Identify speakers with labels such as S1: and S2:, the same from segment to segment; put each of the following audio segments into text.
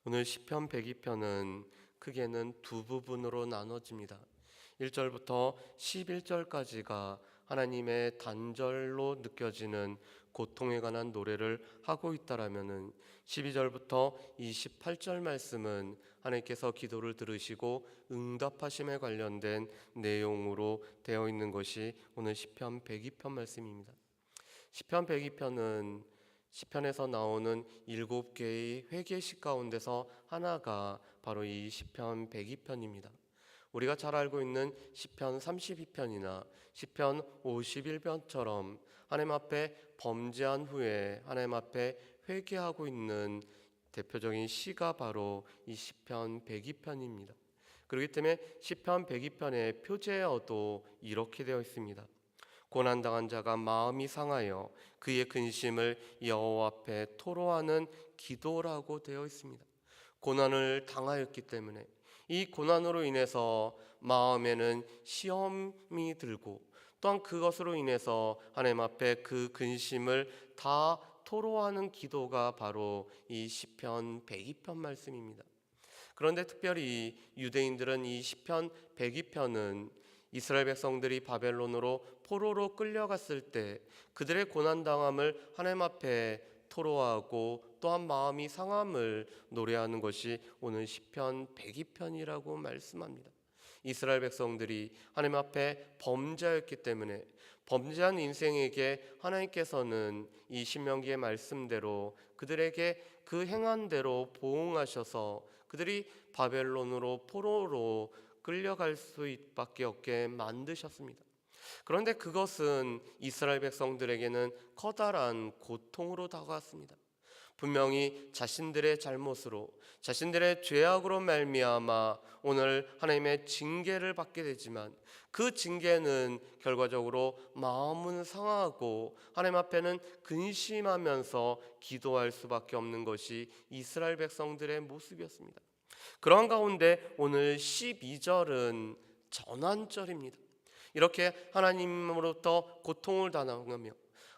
S1: 오늘 시편 102편은 크게는 두 부분으로 나눠집니다. 1절부터 11절까지가 하나님의 단절로 느껴지는 고통에 관한 노래를 하고 있다라면은 12절부터 28절 말씀은 하나님께서 기도를 들으시고 응답하심에 관련된 내용으로 되어 있는 것이 오늘 시편 102편 말씀입니다. 시편 102편은 시편에서 나오는 7개의 회개식 가운데서 하나가 바로 이 시편 102편입니다. 우리가 잘 알고 있는 시편 32편이나 시편 51편처럼 하나님 앞에 범죄한 후에 하나님 앞에 회개하고 있는 대표적인 시가 바로 이 시편 102편입니다. 그렇기 때문에 시편 102편의 표제어도 이렇게 되어 있습니다. 고난당한 자가 마음이 상하여 그의 근심을 여호와 앞에 토로하는 기도라고 되어 있습니다. 고난을 당하였기 때문에 이 고난으로 인해서 마음에는 시험이 들고 또한 그것으로 인해서 하나님 앞에 그 근심을 다 토로하는 기도가 바로 이 시편 102편 말씀입니다. 그런데 특별히 유대인들은 이 시편 102편은 이스라엘 백성들이 바벨론으로 포로로 끌려갔을 때 그들의 고난당함을 하나님 앞에 토로하고 또한 마음이 상함을 노래하는 것이 오늘 시편 102편이라고 말씀합니다. 이스라엘 백성들이 하나님 앞에 범죄였기 때문에 범죄한 인생에게 하나님께서는 이 신명기의 말씀대로 그들에게 그 행한 대로 보응하셔서 그들이 바벨론으로 포로로 끌려갈 수밖에 없게 만드셨습니다. 그런데 그것은 이스라엘 백성들에게는 커다란 고통으로 다가왔습니다. 분명히 자신들의 잘못으로 자신들의 죄악으로 말미암아 오늘 하나님의 징계를 받게 되지만 그 징계는 결과적으로 마음은 상하고 하나님 앞에는 근심하면서 기도할 수밖에 없는 것이 이스라엘 백성들의 모습이었습니다. 그런 가운데 오늘 12절은 전환절입니다. 이렇게 하나님으로부터 고통을 당하며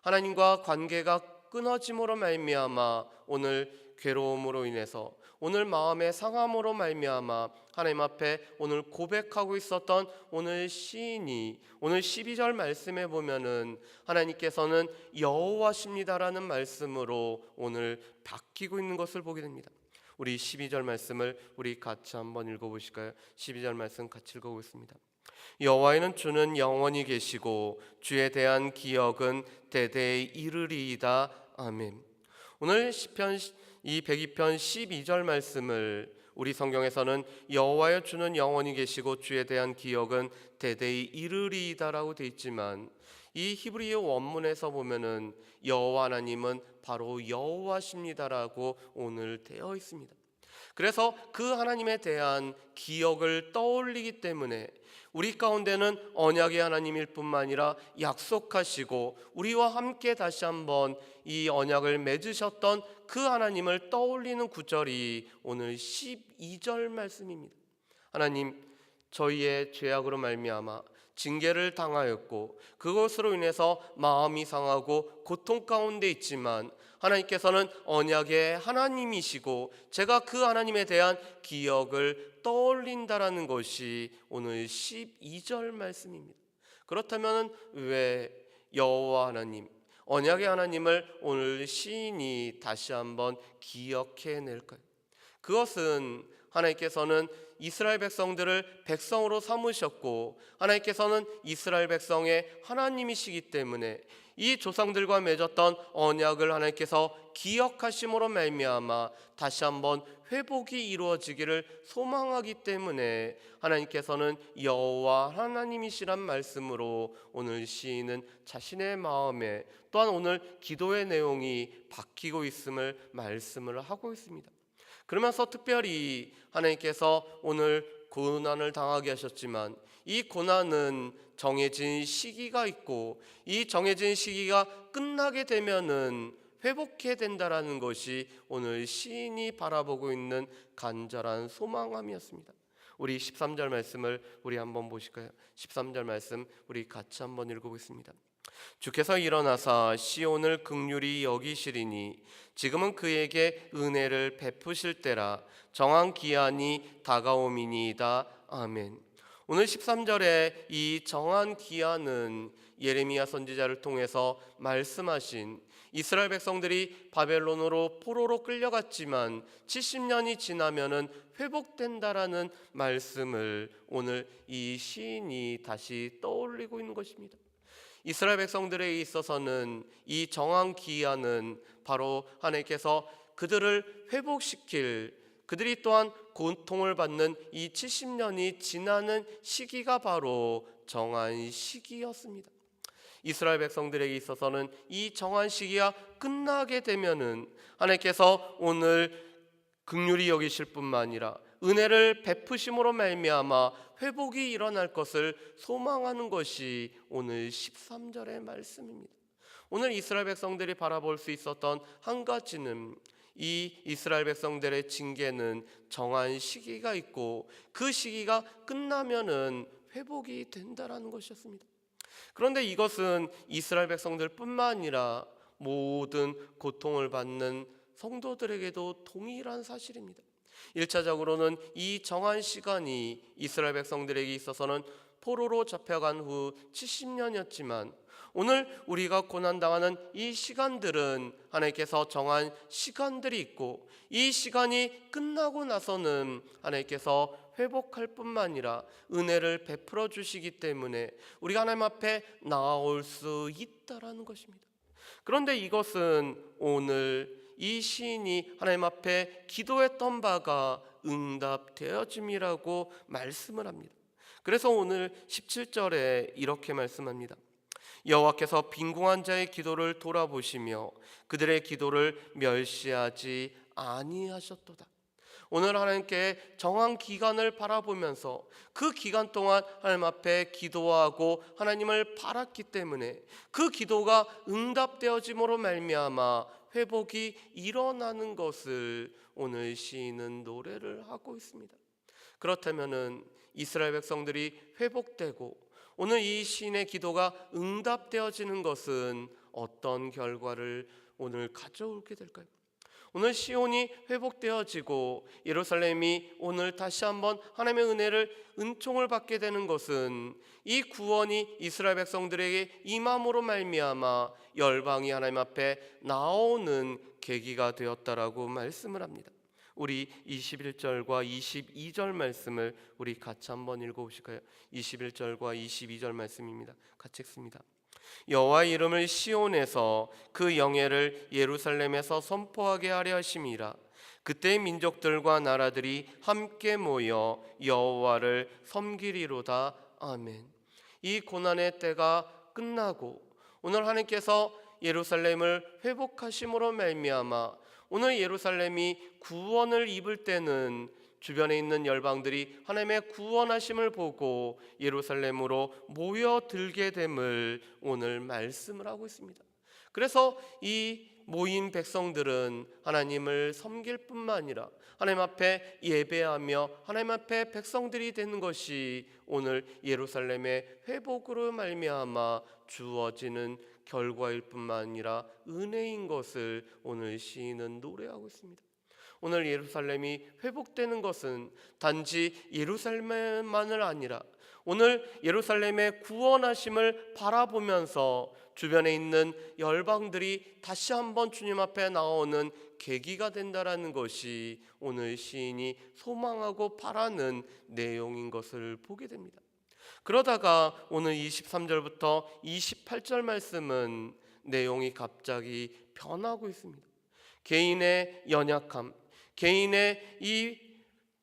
S1: 하나님과 관계가 끊어짐으로 말미암아 오늘 괴로움으로 인해서 오늘 마음의 상함으로 말미암아 하나님 앞에 오늘 고백하고 있었던 오늘 시인이 오늘 12절 말씀에 보면은 하나님께서는 여호와십니다라는 말씀으로 오늘 바뀌고 있는 것을 보게 됩니다. 우리 12절 말씀을 우리 같이 한번 읽어보실까요? 12절 말씀 같이 읽어보겠습니다. 여호와는 주는 영원히 계시고 주에 대한 기억은 대대에 이르리이다. 아멘. 오늘 시편 이 102편 12절 말씀을 우리 성경에서는 여호와여 주는 영원히 계시고 주에 대한 기억은 대대에 이르리이다라고 되어 있지만 이 히브리어 원문에서 보면은 여호와 하나님은 바로 여호와십니다라고 오늘 되어 있습니다. 그래서 그 하나님에 대한 기억을 떠올리기 때문에 우리 가운데는 언약의 하나님일 뿐만 아니라 약속하시고 우리와 함께 다시 한번 이 언약을 맺으셨던 그 하나님을 떠올리는 구절이 오늘 12절 말씀입니다. 하나님, 저희의 죄악으로 말미암아 징계를 당하였고 그것으로 인해서 마음이 상하고 고통 가운데 있지만 하나님께서는 언약의 하나님이시고 제가 그 하나님에 대한 기억을 떠올린다라는 것이 오늘 12절 말씀입니다. 그렇다면 왜 여호와 하나님, 언약의 하나님을 오늘 시인이 다시 한번 기억해낼까요? 그것은 하나님께서는 이스라엘 백성들을 백성으로 삼으셨고 하나님께서는 이스라엘 백성의 하나님이시기 때문에 이 조상들과 맺었던 언약을 하나님께서 기억하심으로 말미암아 다시 한번 회복이 이루어지기를 소망하기 때문에 하나님께서는 여호와 하나님이시란 말씀으로 오늘 시인은 자신의 마음에 또한 오늘 기도의 내용이 바뀌고 있음을 말씀을 하고 있습니다. 그러면서 특별히 하나님께서 오늘 고난을 당하게 하셨지만 이 고난은 정해진 시기가 있고 이 정해진 시기가 끝나게 되면은 회복해야 된다라는 것이 오늘 시인이 바라보고 있는 간절한 소망함이었습니다. 우리 13절 말씀을 우리 한번 보실까요? 13절 말씀 우리 같이 한번 읽어보겠습니다. 주께서 일어나사 시온을 긍휼히 여기시리니 지금은 그에게 은혜를 베푸실 때라. 정한 기한이 다가오미니이다. 아멘. 오늘 13절에 이 정한 기한은 예레미야 선지자를 통해서 말씀하신 이스라엘 백성들이 바벨론으로 포로로 끌려갔지만 70년이 지나면은 회복된다라는 말씀을 오늘 이 시인이 다시 떠올리고 있는 것입니다. 이스라엘 백성들에 있어서는 이 정한 기한은 바로 하나님께서 그들을 회복시킬, 그들이 또한 고통을 받는 이 70년이 지나는 시기가 바로 정한 시기였습니다. 이스라엘 백성들에게 있어서는 이 정한 시기가 끝나게 되면은 하나님께서 오늘 긍휼히 여기실 뿐만 아니라 은혜를 베푸심으로 말미암아 회복이 일어날 것을 소망하는 것이 오늘 13절의 말씀입니다. 오늘 이스라엘 백성들이 바라볼 수 있었던 한 가지는 이 이스라엘 백성들의 징계는 정한 시기가 있고 그 시기가 끝나면은 회복이 된다라는 것이었습니다. 그런데 이것은 이스라엘 백성들뿐만 아니라 모든 고통을 받는 성도들에게도 동일한 사실입니다. 1차적으로는 이 정한 시간이 이스라엘 백성들에게 있어서는 포로로 잡혀간 후 70년이었지만 오늘 우리가 고난당하는 이 시간들은 하나님께서 정한 시간들이 있고 이 시간이 끝나고 나서는 하나님께서 회복할 뿐만 아니라 은혜를 베풀어 주시기 때문에 우리가 하나님 앞에 나아올 수 있다라는 것입니다. 그런데 이것은 오늘 이 시인이 하나님 앞에 기도했던 바가 응답되어짐이라고 말씀을 합니다. 그래서 오늘 17절에 이렇게 말씀합니다. 여호와께서 빈궁한 자의 기도를 돌아보시며 그들의 기도를 멸시하지 아니하셨도다. 오늘 하나님께 정한 기간을 바라보면서 그 기간 동안 하나님 앞에 기도하고 하나님을 바랐기 때문에 그 기도가 응답되어짐으로 말미암아 회복이 일어나는 것을 오늘 시인은 노래를 하고 있습니다. 그렇다면은 이스라엘 백성들이 회복되고 오늘 이 시인의 기도가 응답되어지는 것은 어떤 결과를 오늘 가져오게 될까요? 오늘 시온이 회복되어지고 예루살렘이 오늘 다시 한번 하나님의 은총을 받게 되는 것은 이 구원이 이스라엘 백성들에게 임함으로 말미암아 열방이 하나님 앞에 나오는 계기가 되었다라고 말씀을 합니다. 우리 21절과 22절 말씀을 우리 같이 한번 읽어보실까요? 21절과 22절 말씀입니다. 같이 읽습니다. 여호와의 이름을 시온에서 그 영예를 예루살렘에서 선포하게 하려 하심이라. 그때 민족들과 나라들이 함께 모여 여호와를 섬기리로다. 아멘. 이 고난의 때가 끝나고 오늘 하나님께서 예루살렘을 회복하심으로 말미암아 오늘 예루살렘이 구원을 입을 때는 주변에 있는 열방들이 하나님의 구원하심을 보고 예루살렘으로 모여들게 됨을 오늘 말씀을 하고 있습니다. 그래서 이 모인 백성들은 하나님을 섬길 뿐만 아니라 하나님 앞에 예배하며 하나님 앞에 백성들이 되는 것이 오늘 예루살렘의 회복으로 말미암아 주어지는 결과일 뿐만 아니라 은혜인 것을 오늘 시인은 노래하고 있습니다. 오늘 예루살렘이 회복되는 것은 단지 예루살렘만을 아니라 오늘 예루살렘의 구원하심을 바라보면서 주변에 있는 열방들이 다시 한번 주님 앞에 나오는 계기가 된다라는 것이 오늘 시인이 소망하고 바라는 내용인 것을 보게 됩니다. 그러다가 오늘 23절부터 28절 말씀은 내용이 갑자기 변하고 있습니다. 개인의 연약함, 개인의 이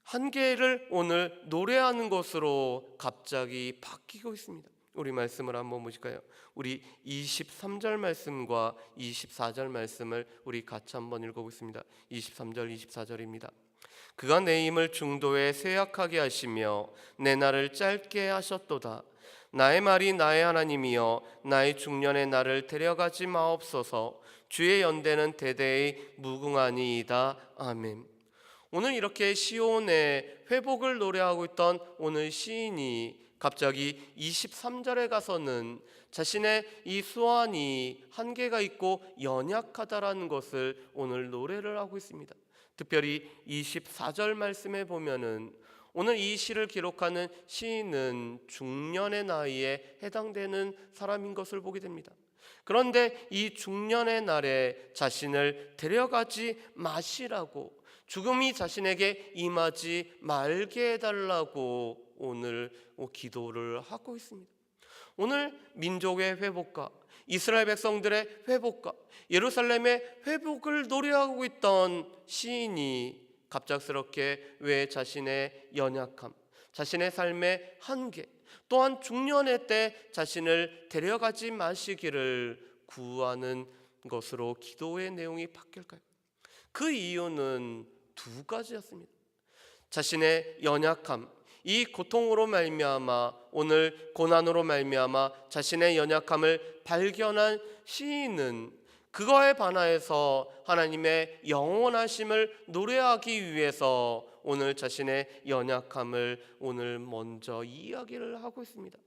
S1: 한계를 오늘 노래하는 것으로 갑자기 바뀌고 있습니다. 우리 말씀을 한번 보실까요? 우리 23절 말씀과 24절 말씀을 우리 같이 한번 읽어보겠습니다. 23절 24절입니다. 그가 내 힘을 중도에 쇠약하게 하시며 내 날을 짧게 하셨도다. 나의 말이 나의 하나님이여 나의 중년의 날을 데려가지 마옵소서. 주의 연대는 대대의 무궁하니이다. 아멘. 오늘 이렇게 시온의 회복을 노래하고 있던 오늘 시인이 갑자기 23절에 가서는 자신의 이 수완이 한계가 있고 연약하다라는 것을 오늘 노래를 하고 있습니다. 특별히 24절 말씀에 보면은 오늘 이 시를 기록하는 시인은 중년의 나이에 해당되는 사람인 것을 보게 됩니다. 그런데 이 중년의 날에 자신을 데려가지 마시라고, 죽음이 자신에게 임하지 말게 해달라고 오늘 기도를 하고 있습니다. 오늘 민족의 회복과 이스라엘 백성들의 회복과 예루살렘의 회복을 노래하고 있던 시인이 갑작스럽게 왜 자신의 연약함, 자신의 삶의 한계, 또한 중년의 때 자신을 데려가지 마시기를 구하는 것으로 기도의 내용이 바뀔까요? 그 이유는 두 가지였습니다. 자신의 연약함, 이 고통으로 말미암아, 오늘 고난으로 말미암아 자신의 연약함을 발견한 시인은 그거에 반하여서 하나님의 영원하심을 노래하기 위해서 오늘 자신의 연약함을 오늘 먼저 이야기를 하고 있습니다.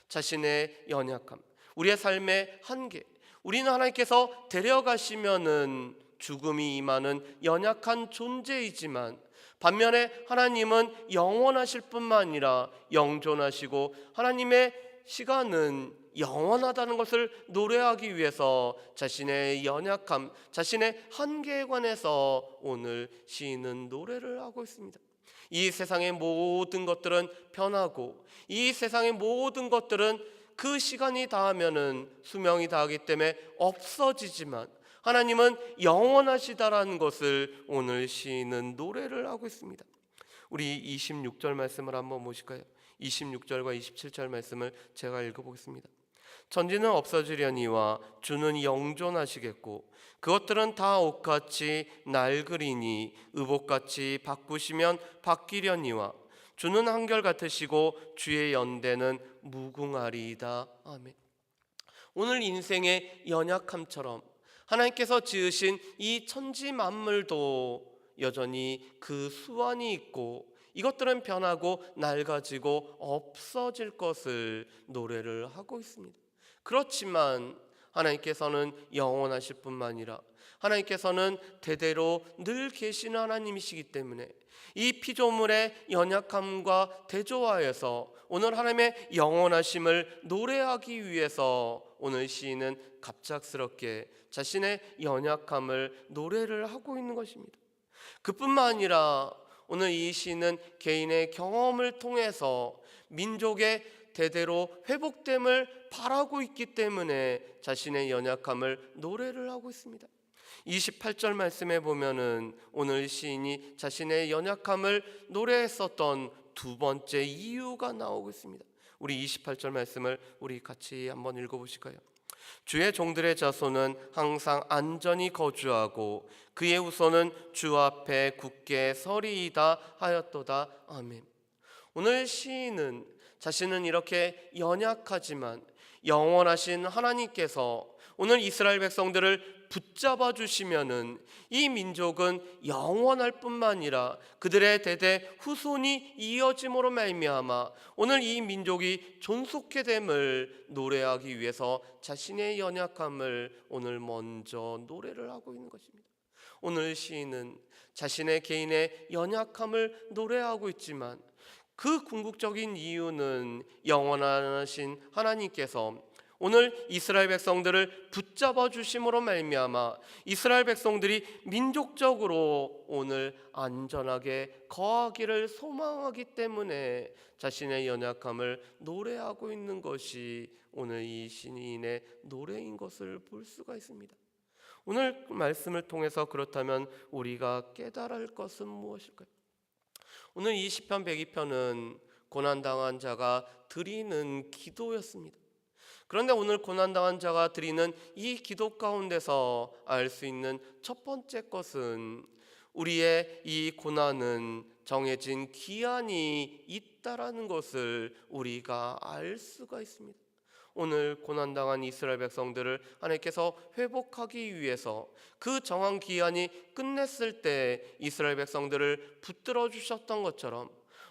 S1: 자신의 연약함, 우리의 삶의 한계, 우리는 하나님께서 데려가시면은 죽음이 임하는 연약한 존재이지만, 반면에 하나님은 영원하실 뿐만 아니라 영존하시고 하나님의 시간은 영원하다는 것을 노래하기 위해서 자신의 연약함, 자신의 한계에 관해서 오늘 시인은 노래를 하고 있습니다. 이 세상의 모든 것들은 변하고, 이 세상의 모든 것들은 그 시간이 닿으면은 수명이 닿기 때문에 없어지지만 하나님은 영원하시다라는 것을 오늘 시인은 노래를 하고 있습니다. 우리 26절 말씀을 한번 보실까요? 26절과 27절 말씀을 제가 읽어보겠습니다. 천지는 없어지려니와 주는 영존하시겠고 그것들은 다 옷같이 낡으리니 의복같이 바꾸시면 바뀌려니와 주는 한결같으시고 주의 연대는 무궁하리이다. 아멘. 오늘 인생의 연약함처럼 하나님께서 지으신 이 천지 만물도 여전히 그 수완이 있고 이것들은 변하고 낡아지고 없어질 것을 노래를 하고 있습니다. 그렇지만 하나님께서는 영원하실 뿐만 아니라 하나님께서는 대대로 늘 계시는 하나님이시기 때문에 이 피조물의 연약함과 대조하여서 오늘 하나님의 영원하심을 노래하기 위해서 오늘 시인은 갑작스럽게 자신의 연약함을 노래를 하고 있는 것입니다. 그뿐만 아니라 오늘 이 시인은 개인의 경험을 통해서 민족의 대대로 회복됨을 바라고 있기 때문에 자신의 연약함을 노래를 하고 있습니다. 28절 말씀에 보면은 오늘 시인이 자신의 연약함을 노래했었던 두 번째 이유가 나오고 있습니다. 우리 28절 말씀을 우리 같이 한번 읽어보실까요? 주의 종들의 자손은 항상 안전히 거주하고 그의 후손은 주 앞에 굳게 서리이다 하였도다. 아멘. 오늘 시인은 자신은 이렇게 연약하지만 영원하신 하나님께서 오늘 이스라엘 백성들을 붙잡아 주시면은 이 민족은 영원할 뿐만 아니라 그들의 대대 후손이 이어짐으로 말미암아 오늘 이 민족이 존속해 됨을 노래하기 위해서 자신의 연약함을 오늘 먼저 노래를 하고 있는 것입니다. 오늘 시인은 자신의 개인의 연약함을 노래하고 있지만 그 궁극적인 이유는 영원하신 하나님께서 오늘 이스라엘 백성들을 붙잡아 주심으로 말미암아 이스라엘 백성들이 민족적으로 오늘 안전하게 거하기를 소망하기 때문에 자신의 연약함을 노래하고 있는 것이 오늘 이 시인의 노래인 것을 볼 수가 있습니다. 오늘 말씀을 통해서 그렇다면 우리가 깨달아야 할 것은 무엇일까요? 오늘 이 시편 102편은 고난당한 자가 드리는 기도였습니다. 그런데 오늘 고난당한 자가 드리는 이 기도 가운데서 알 수 있는 첫 번째 것은 우리의 이 고난은 정해진 기한이 있다라는 것을 우리가 알 수가 있습니다. 오늘 고난당한 이스라엘 백성들을 하나님께서 회복하기 위해서 그 정한 기한이 끝냈을 때 이스라엘 백성들을 붙들어 주셨던 것처럼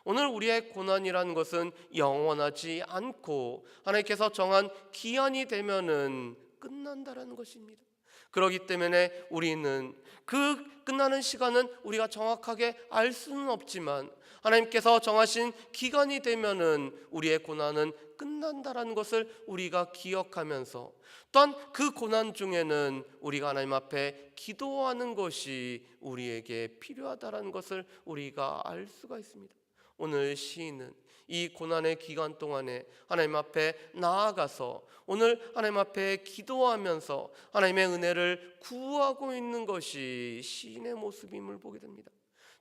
S1: 오늘 우리의 고난이라는 것은 영원하지 않고 하나님께서 정한 기한이 되면은 끝난다라는 것입니다. 그렇기 때문에 우리는 그 끝나는 시간은 우리가 정확하게 알 수는 없지만 하나님께서 정하신 기간이 되면은 우리의 고난은 끝난다라는 것을 우리가 기억하면서, 또한 그 고난 중에는 우리가 하나님 앞에 기도하는 것이 우리에게 필요하다라는 것을 우리가 알 수가 있습니다. 오늘 시인은 이 고난의 기간 동안에 하나님 앞에 나아가서 오늘 하나님 앞에 기도하면서 하나님의 은혜를 구하고 있는 것이 시인의 모습임을 보게 됩니다.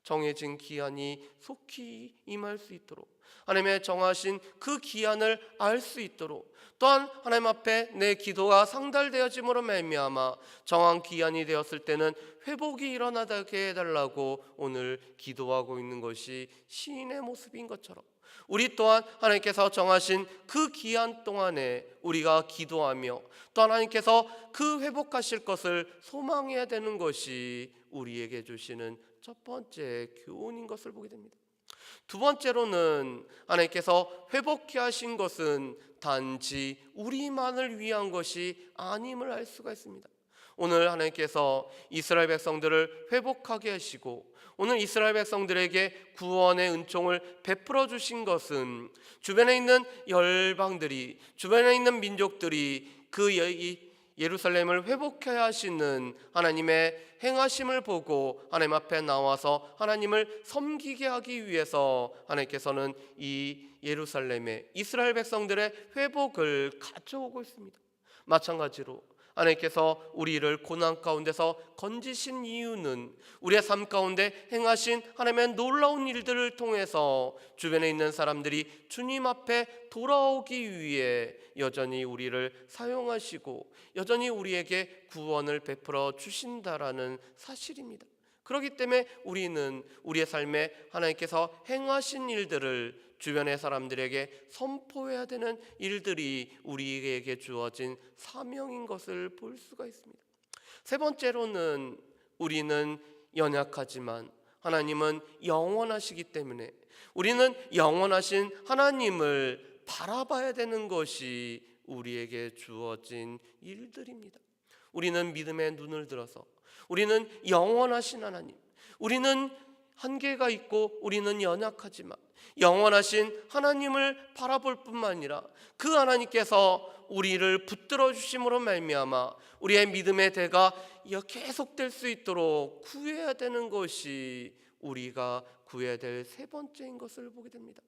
S1: 정해진 기한이 속히 임할 수 있도록, 하나님의 정하신 그 기한을 알 수 있도록, 또한 하나님 앞에 내 기도가 상달되어짐으로 말미암아 정한 기한이 되었을 때는 회복이 일어나게 해달라고 오늘 기도하고 있는 것이 시인의 모습인 것처럼, 우리 또한 하나님께서 정하신 그 기한 동안에 우리가 기도하며 또 하나님께서 그 회복하실 것을 소망해야 되는 것이 우리에게 주시는 첫 번째 교훈인 것을 보게 됩니다. 두 번째로는 하나님께서 회복케 하신 것은 단지 우리만을 위한 것이 아님을 알 수가 있습니다. 오늘 하나님께서 이스라엘 백성들을 회복하게 하시고 오늘 이스라엘 백성들에게 구원의 은총을 베풀어 주신 것은 주변에 있는 열방들이, 주변에 있는 민족들이 그 예루살렘을 회복해야 하시는 하나님의 행하심을 보고 하나님 앞에 나와서 하나님을 섬기게 하기 위해서 하나님께서는 이 예루살렘의 이스라엘 백성들의 회복을 가져오고 있습니다. 마찬가지로 하나님께서 우리를 고난 가운데서 건지신 이유는 우리의 삶 가운데 행하신 하나님의 놀라운 일들을 통해서 주변에 있는 사람들이 주님 앞에 돌아오기 위해 여전히 우리를 사용하시고 여전히 우리에게 구원을 베풀어 주신다라는 사실입니다. 그렇기 때문에 우리는 우리의 삶에 하나님께서 행하신 일들을 주변의 사람들에게 선포해야 되는 일들이 우리에게 주어진 사명인 것을 볼 수가 있습니다. 세 번째로는 우리는 연약하지만 하나님은 영원하시기 때문에 우리는 영원하신 하나님을 바라봐야 되는 것이 우리에게 주어진 일들입니다. 우리는 믿음의 눈을 들어서 우리는 영원하신 하나님, 우리는 한계가 있고 우리는 연약하지만 영원하신 하나님을 바라볼 뿐만 아니라 그 하나님께서 우리를 붙들어 주심으로 말미암아 우리의 믿음의 대가 계속될 수 있도록 구해야 되는 것이 우리가 구해야 될 세 번째인 것을 보게 됩니다.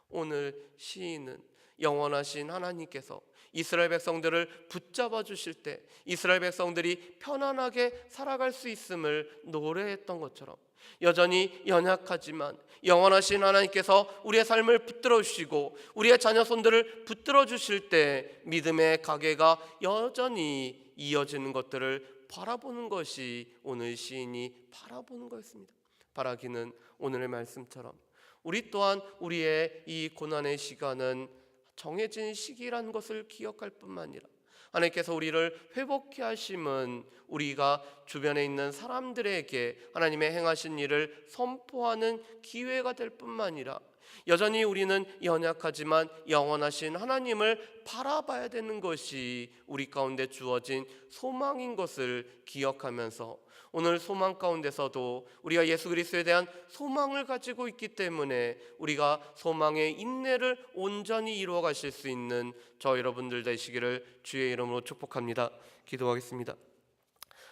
S1: 오늘 시인은 영원하신 하나님께서 이스라엘 백성들을 붙잡아 주실 때 이스라엘 백성들이 편안하게 살아갈 수 있음을 노래했던 것처럼 여전히 연약하지만 영원하신 하나님께서 우리의 삶을 붙들어 주시고 우리의 자녀손들을 붙들어 주실 때 믿음의 가계가 여전히 이어지는 것들을 바라보는 것이 오늘 시인이 바라보는 것입니다. 바라기는 오늘의 말씀처럼 우리 또한 우리의 이 고난의 시간은 정해진 시기라는 것을 기억할 뿐만 아니라 하나님께서 우리를 회복케 하심은 우리가 주변에 있는 사람들에게 하나님의 행하신 일을 선포하는 기회가 될 뿐만 아니라 여전히 우리는 연약하지만 영원하신 하나님을 바라봐야 되는 것이 우리 가운데 주어진 소망인 것을 기억하면서 오늘 소망 가운데서도 우리가 예수 그리스도에 대한 소망을 가지고 있기 때문에 우리가 소망의 인내를 온전히 이루어 가실 수 있는 저 여러분들 되시기를 주의 이름으로 축복합니다. 기도하겠습니다.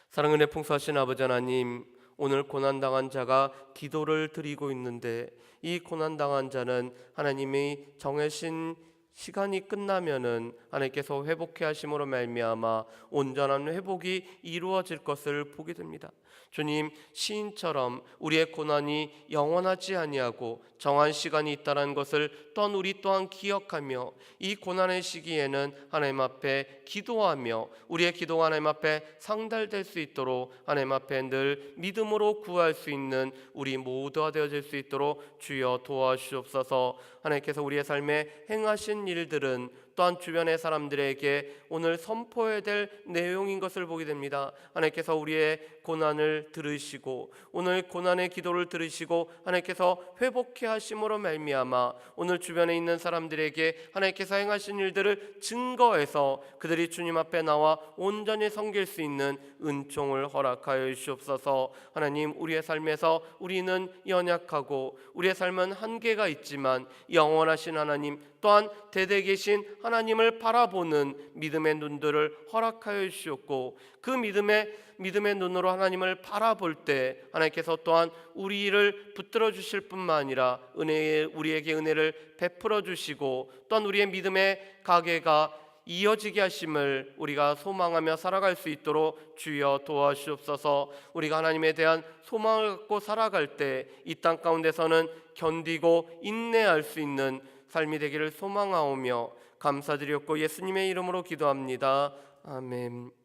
S1: 사랑은혜 풍성하신 아버지 하나님, 오늘 고난당한 자가 기도를 드리고 있는데 이 고난당한 자는 하나님이 정하신 시간이 끝나면은 하나님께서 회복케 하심으로 말미암아 온전한 회복이 이루어질 것을 보게 됩니다. 주님, 시인처럼 우리의 고난이 영원하지 아니하고 정한 시간이 있다는 것을 또한 우리 또한 기억하며 이 고난의 시기에는 하나님 앞에 기도하며 우리의 기도가 하나님 앞에 상달될 수 있도록 하나님 앞에 늘 믿음으로 구할 수 있는 우리 모두가 되어질 수 있도록 주여 도와주시옵소서. 하나님께서 우리의 삶에 행하신 일들은 또한 주변의 사람들에게 오늘 선포해야 될 내용인 것을 보게 됩니다. 하나님께서 우리의 고난을 들으시고 오늘 고난의 기도를 들으시고 하나님께서 회복케 하심으로 말미암아 오늘 주변에 있는 사람들에게 하나님께서 행하신 일들을 증거해서 그들이 주님 앞에 나와 온전히 섬길 수 있는 은총을 허락하여 주시옵소서. 하나님, 우리의 삶에서 우리는 연약하고 우리의 삶은 한계가 있지만 영원하신 하나님 또한 대대 계신 하나님을 바라보는 믿음의 눈들을 허락하여 주시옵고 그 믿음의 눈으로 하나님을 바라볼 때 하나님께서 또한 우리를 붙들어 주실 뿐만 아니라 우리에게 은혜를 베풀어 주시고 또한 우리의 믿음의 가게가 이어지게 하심을 우리가 소망하며 살아갈 수 있도록 주여 도와주옵소서. 우리가 하나님에 대한 소망을 갖고 살아갈 때 이 땅 가운데서는 견디고 인내할 수 있는 삶이 되기를 소망하오며 감사드렸고 예수님의 이름으로 기도합니다. 아멘.